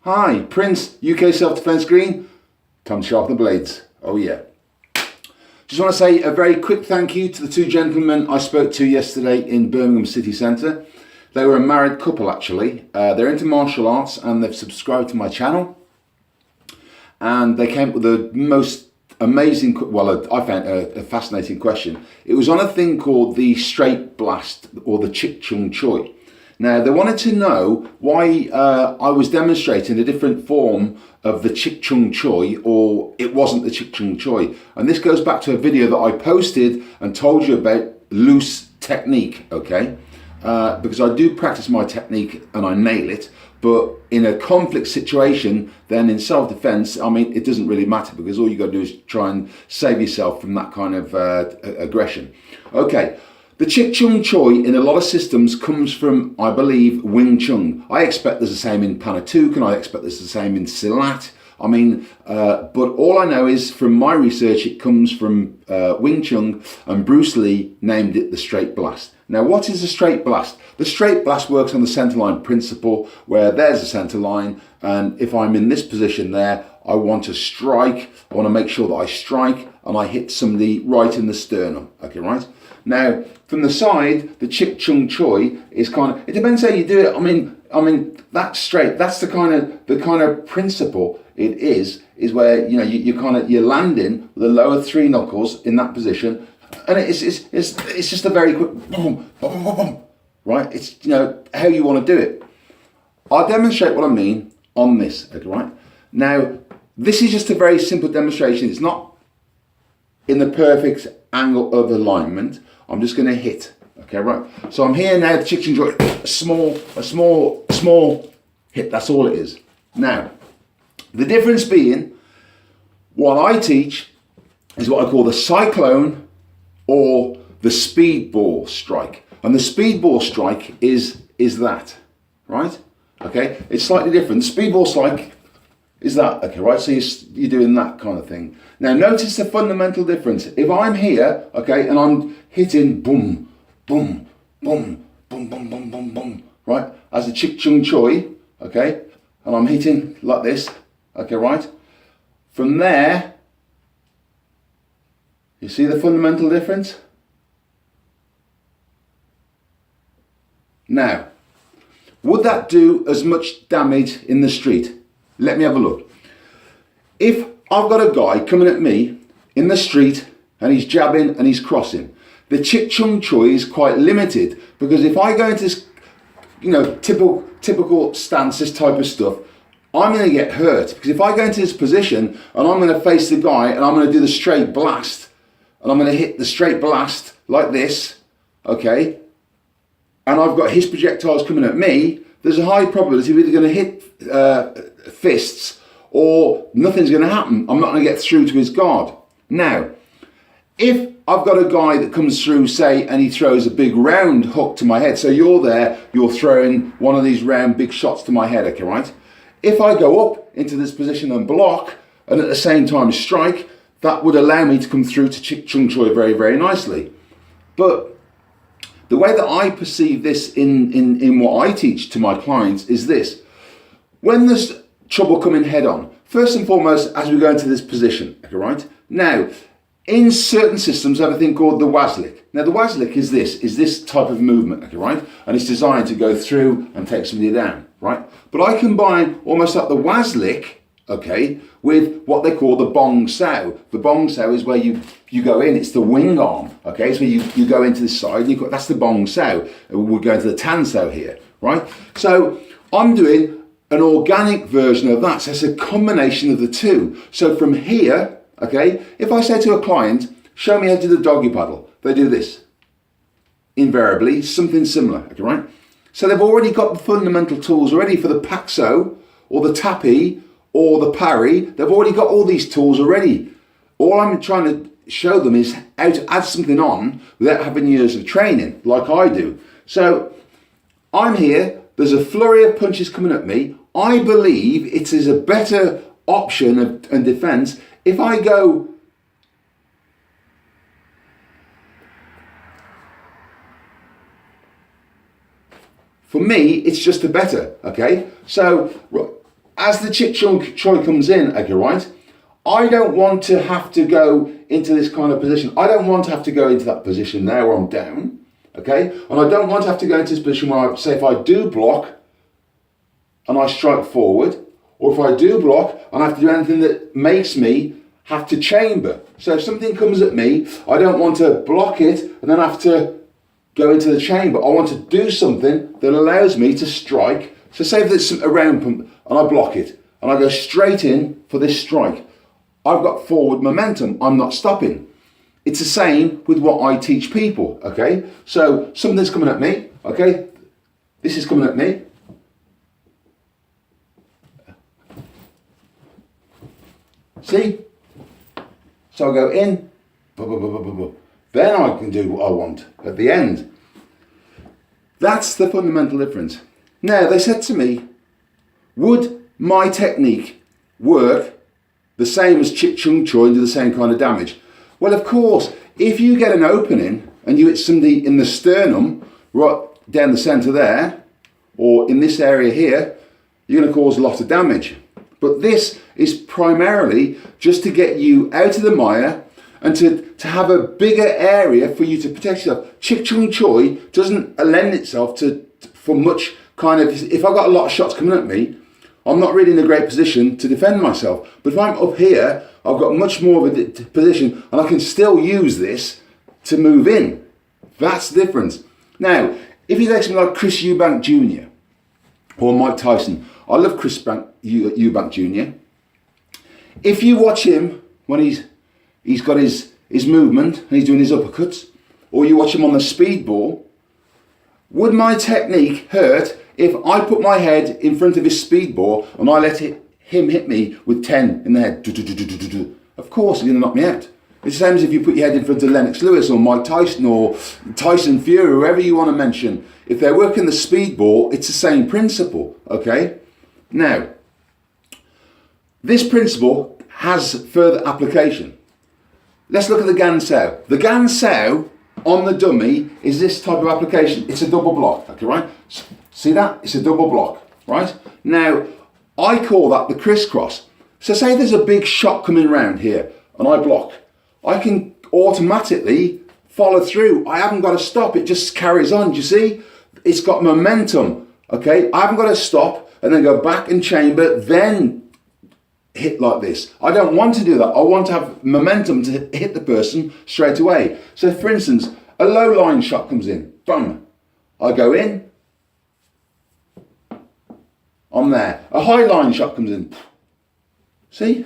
Hi, Prince, UK Self-Defense Green. Time to sharpen the blades. Oh yeah. Just want to say a very quick thank you to the two gentlemen I spoke to yesterday in Birmingham City Centre. They were a married couple actually. They're into martial arts and they've subscribed to my channel. And they came up with the most amazing, well, I found a fascinating question. It was on a thing called the straight blast or the choi. Now, they wanted to know why I was demonstrating a different form of the choi, or it wasn't the choi. And this goes back to a video that I posted and told you about loose technique, okay? Because I do practice my technique and I nail it, but in a conflict situation, then in self-defense, I mean, it doesn't really matter because all you got to do is try and save yourself from that kind of aggression. Okay. The choi in a lot of systems comes from, I believe, Wing Chun. I expect there's the same in Panatook and I expect there's the same in Silat. I mean, but all I know is from my research, it comes from Wing Chun, and Bruce Lee named it the straight blast. Now, what is a straight blast? The straight blast works on the center line principle, where there's a center line, and if I'm in this position there, I want to strike. I want to make sure that I strike and I hit somebody right in the sternum. Okay, right? Now, from the side, the choi is kind of, it depends how you do it. I mean that's straight. That's the kind of principle it is where you're landing with the lower three knuckles in that position, and it's just a very quick boom, boom, boom, boom, right? It's how you want to do it. I'll demonstrate what I mean on this. Okay, right? Now, this is just a very simple demonstration. It's not in the perfect angle of alignment. I'm just going to hit. Okay, right. So I'm here now. The chicken joint, a small hit. That's all it is. Now, the difference being, what I teach is what I call the cyclone or the speedball strike, and the speedball strike is that, right? Okay, it's slightly different. The speedball strike is that, okay, right? So you're doing that kind of thing. Now, notice the fundamental difference. If I'm here, okay, and I'm hitting boom, boom, boom, boom, boom, boom, boom, boom, right? As a choi, okay, and I'm hitting like this, okay, right? From there, you see the fundamental difference? Now, would that do as much damage in the street? Let me have a look. If I've got a guy coming at me in the street and he's jabbing and he's crossing, the choi is quite limited, because if I go into this, typical stance, this type of stuff, I'm going to get hurt. Because if I go into this position and I'm going to face the guy and I'm going to do the straight blast, and I'm going to hit the straight blast like this, okay, and I've got his projectiles coming at me, there's a high probability we're either going to hit fists or nothing's going to happen. I'm not going to get through to his guard. Now, if I've got a guy that comes through, say, and he throws a big round hook to my head, so you're there, you're throwing one of these round big shots to my head, okay, right? If I go up into this position and block, and at the same time strike, that would allow me to come through to choi very, very nicely. But the way that I perceive this in what I teach to my clients is this. When there's trouble coming head on, first and foremost, as we go into this position, okay, right? Now, in certain systems, I have a thing called the waslick. Now, the waslick is this type of movement, okay, right? And it's designed to go through and take somebody down, right? But I combine almost like the waslick, okay, with what they call the bong sao. The bong sao is where you go in, it's the wing arm, okay? So you go into the side, and that's the bong sao. We're going to the tan sao here, right? So I'm doing an organic version of that. So it's a combination of the two. So from here, okay, if I say to a client, show me how to do the doggy paddle, they do this. Invariably, something similar, okay, right? So they've already got the fundamental tools already for the paxo or the tapi or the parry. They've already got all these tools already. All I'm trying to show them is how to add something on without having years of training, like I do. So I'm here, there's a flurry of punches coming at me. I believe it is a better option and defense if I go for me, it's just a better, okay? So as the choi comes in, okay, right? I don't want to have to go into this kind of position. I don't want to have to go into that position there where I'm down, okay? And I don't want to have to go into this position where, say, if I do block and I strike forward, or if I do block and I have to do anything that makes me have to chamber. So if something comes at me, I don't want to block it and then have to go into the chamber. I want to do something that allows me to strike. So say if there's a round pump and I block it and I go straight in for this strike, I've got forward momentum, I'm not stopping. It's the same with what I teach people, okay? So something's coming at me, okay? This is coming at me. See? So I go in, then I can do what I want at the end. That's the fundamental difference. Now, they said to me, would my technique work the same as chiptune choi and do the same kind of damage? Well, of course, if you get an opening and you hit somebody in the sternum, right down the centre there, or in this area here, you're going to cause a lot of damage. But this is primarily just to get you out of the mire and to have a bigger area for you to protect yourself. Chiptune choi doesn't lend itself for much kind of, if I've got a lot of shots coming at me, I'm not really in a great position to defend myself. But if I'm up here, I've got much more of a position and I can still use this to move in. That's the difference. Now, if you take something like Chris Eubank Jr. or Mike Tyson, I love Chris Eubank Jr. If you watch him when he's got his movement and he's doing his uppercuts, or you watch him on the speedball, would my technique hurt if I put my head in front of his speedball and I let him hit me with 10 in the head? Of course, he's going to knock me out. It's the same as if you put your head in front of Lennox Lewis or Mike Tyson or Tyson Fury, whoever you want to mention. If they're working the speedball, it's the same principle, okay? Now, this principle has further application. Let's look at the Gan Sao. The Gan Sao on the dummy is this type of application. It's a double block, okay, right? See that? It's a double block, right? Now, I call that the crisscross. So say there's a big shot coming around here and I block. I can automatically follow through. I haven't got to stop. It just carries on. Do you see? It's got momentum, okay? I haven't got to stop and then go back and chamber, then hit like this. I don't want to do that. I want to have momentum to hit the person straight away. So for instance, a low line shot comes in, boom. I go in, I'm there. A high line shot comes in. See?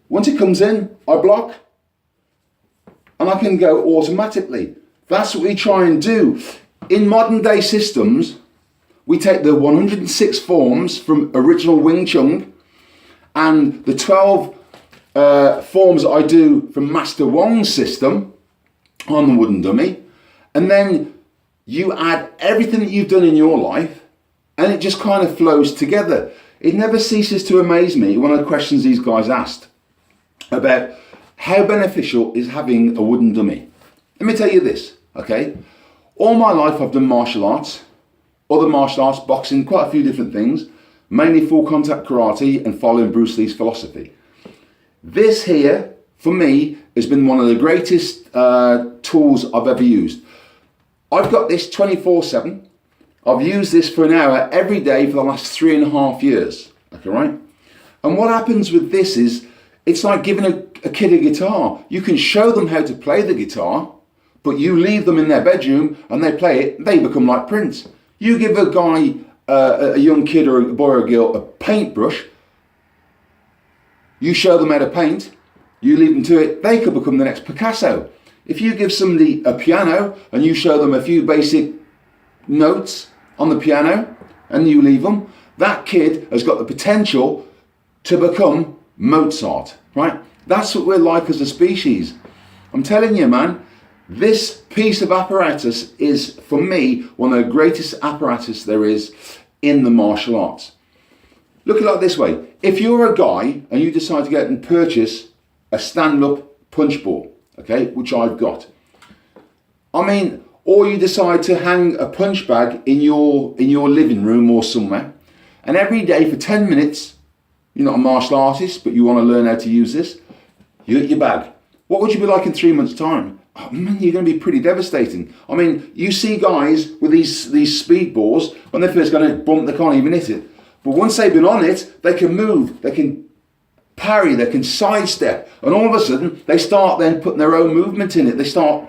Once it comes in, I block and I can go automatically. That's what we try and do. In modern day systems, we take the 106 forms from original Wing Chun and the 12 forms that I do from Master Wong's system on the wooden dummy, and then you add everything that you've done in your life and it just kind of flows together. It never ceases to amaze me, one of the questions these guys asked about how beneficial is having a wooden dummy. Let me tell you this, okay? All my life I've done martial arts, other martial arts, boxing, quite a few different things, mainly full contact karate and following Bruce Lee's philosophy. This here, for me, has been one of the greatest tools I've ever used. I've got this 24/7. I've used this for an hour every day for the last 3.5 years, okay, right? And what happens with this is, it's like giving a kid a guitar. You can show them how to play the guitar, but you leave them in their bedroom and they play it, they become like Prince. You give a guy, a young kid or a boy or a girl, a paintbrush, you show them how to paint, you leave them to it, they could become the next Picasso. If you give somebody a piano and you show them a few basic notes on the piano and you leave them, that kid has got the potential to become Mozart, right? That's what we're like as a species. I'm telling you, man, this piece of apparatus is, for me, one of the greatest apparatus there is in the martial arts. Look at it like this way. If you're a guy and you decide to go out and purchase a stand-up punch ball, okay, which I've got, I mean, or you decide to hang a punch bag in your living room or somewhere, And every day for 10 minutes, you're not a martial artist, but you want to learn how to use this, you hit your bag. What would you be like in 3 months' time? Oh man, you're going to be pretty devastating. I mean, you see guys with these speed balls, when they're first going to bump, they can't even hit it. But once they've been on it, they can move, they can parry, they can sidestep, and all of a sudden they start then putting their own movement in it. They start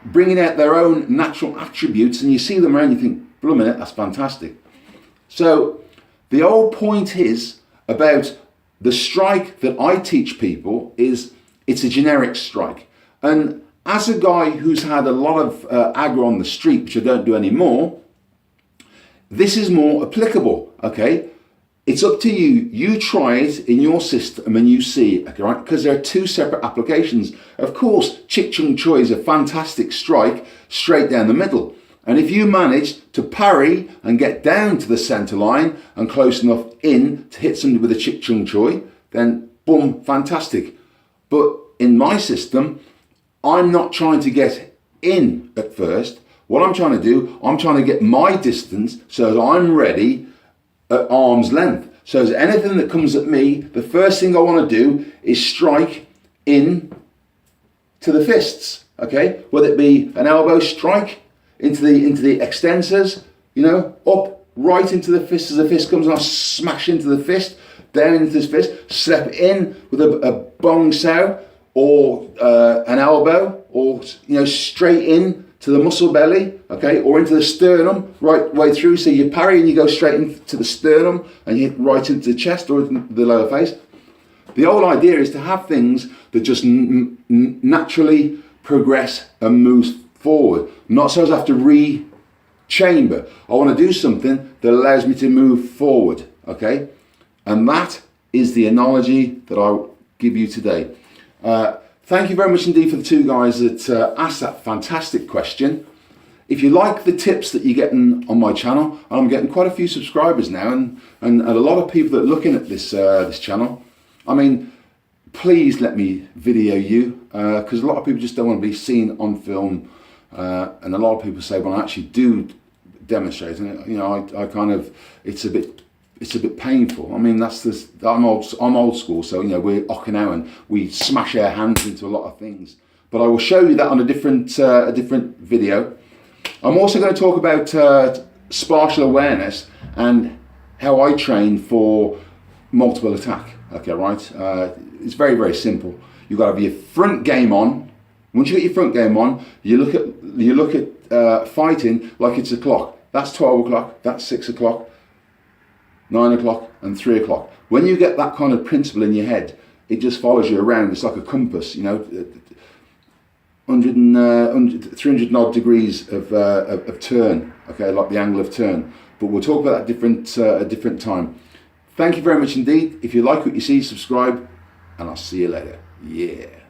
bringing out their own natural attributes, and you see them around, you think, "Blow a minute, that's fantastic." So the whole point is about the strike that I teach people is it's a generic strike. And as a guy who's had a lot of aggro on the street, which I don't do anymore, this is more applicable, okay? It's up to you. You try it in your system and you see it, right? Because there are two separate applications. Of course, choi is a fantastic strike straight down the middle. And if you manage to parry and get down to the center line and close enough in to hit somebody with a choi, then boom, fantastic. But in my system, I'm not trying to get in at first. What I'm trying to do, I'm trying to get my distance so that I'm ready at arm's length. So as anything that comes at me, the first thing I want to do is strike in to the fists, okay? Whether it be an elbow strike into the extensors, you know, up right into the fist as the fist comes, and I smash into the fist, down into this fist, step in with a bong sao or an elbow, or you know, straight in to the muscle belly, okay, or into the sternum, right way through. So you parry and you go straight into the sternum and you hit right into the chest or the lower face. The whole idea is to have things that just naturally progress and move forward, not so as I have to re-chamber. I want to do something that allows me to move forward, okay? And that is the analogy that I'll give you today. Thank you very much indeed for the two guys that asked that fantastic question. If you like the tips that you're getting on my channel, and I'm getting quite a few subscribers now, and a lot of people that are looking at this this channel, I mean, please let me video you, because a lot of people just don't want to be seen on film, and a lot of people say, well, I actually do demonstrate, and you know, I kind of, it's a bit painful. I mean, I'm old school, so you know, we're Okinawan, we smash our hands into a lot of things. But I will show you that on a different video. I'm also going to talk about spatial awareness and how I train for multiple attack. Okay, right? It's very, very simple. You've got to have your front game on. Once you get your front game on, you look at fighting like it's a clock. That's 12 o'clock. That's 6 o'clock. 9 o'clock and 3 o'clock. When you get that kind of principle in your head, it just follows you around. It's like a compass, you know, 300 odd degrees of turn, okay, like the angle of turn. But we'll talk about that at a different time. Thank you very much indeed. If you like what you see, subscribe, and I'll see you later. Yeah.